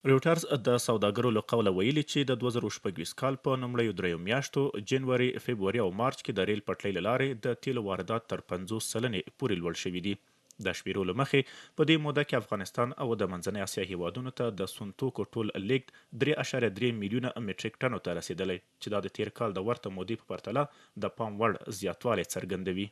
رویټرز د سوداګرو له قوله ویلي چې د 2026 کال په لومړیو دریو میاشتو جنوري، فبروري او مارچ کې د ریل پټلۍ له لارې د تیلو واردات تر 50 سلنې پورې لوړ شوي دي. د شمیرو له مخې په دې موده کې افغانستان او د منځنۍ اسیا هیوادونو ته د سون توکو ټول لیږد 3.3 میلیونه مټریک ټنو ته رسیدلی، چې دا د تیر کال د ورته مودې په پرتله د پام وړ زیاتوالی څرګندوي.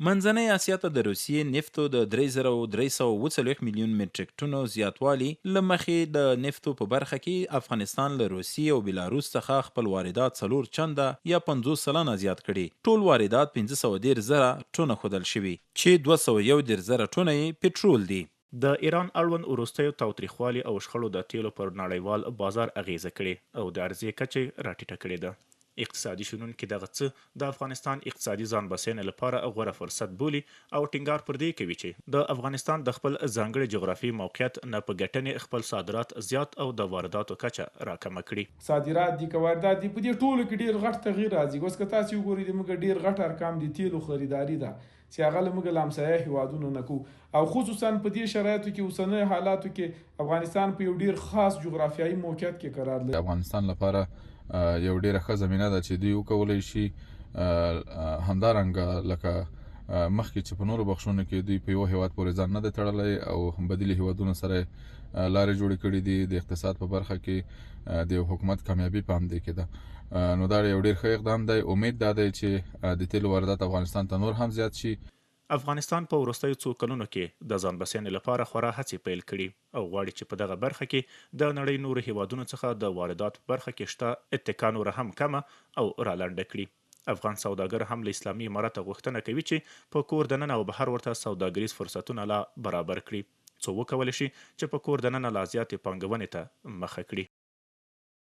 منځنۍ اسیا ته د روسیې نفتو د 3340 میلیون مټریک ټنو زیاتوالي له مخې د نفتو په برخه کې افغانستان له روسیې او بیلاروس څخه خپل واردات 4 چنده یا 50 سلنه زیات کړي. ټول واردات 510 زره ټنه ښودل شوي چې 211 زره ټنه یې پټرول دي. د ایران اړوند وروستیو تاوتریخوالي او شخړو د تیلو پر نړیوال بازار اغیزه کړې او د عرضې کچې راټیټه کړې ده. اقتصادي شنونکي دغه څه د افغانستان اقتصادي ځان بسیاینې لپاره غوره فرصت بولي او ټینګار پر دې کوي چې د افغانستان د خپل ځانګړي جغرافیایي موقعیت نه په ګټنې خپل صادرات زیات او د وارداتو کچه راکمه کړي. صادرات دي که واردات دي، په دې ټولو کې ډېر غټ تغییر راځي. اوس که تاسو وګورئ د موږ ډېر غټ ارقام دي تیلو خریداري ده چې هغه له موږ له همسایه هیوادونو نه کوو، او خصوصا په دې شرایطو کې اوسنیو حالاتو کې افغانستان په یو ډېر خاص جغرافیایي موقعیت کې قرار لري. افغانستان لپاره یو ډیره ښه زمینه ده چې دوی وکولی شي همدارنګه لکه مخکې چې په نورو بخښونو کې دوی په یو هیواد پورې ځان نه دی تړلی او بدیلي هیوادونو سره لارې جوړې کړي دي. د اقتصاد په برخه کې د یو حکومت کامیابي په همدې کې ده. نو دا یو ډیر ښه اقدام دی. امید دا دی چې د تیلو واردات افغانستان ته نور هم زیات شي. افغانستان په وروستیو څو کلونو کې د ځان بسیاینې لپاره خورا هڅې پیل کړي او غواړي چې په دغه برخه کې د نړۍ نورو هیوادونو څخه د واردات په برخه کې شته اتکا نوره هم کمه او رالنډه کړي. افغان سوداګر هم له اسلامي امارت غوښتنه کوي چې په کور دننه او بهر ورته سوداګریز فرصتونه لا برابر کړي، څو وکولی شي چې په کور دننه لا زیاتې پانګونې ته مخه کړي.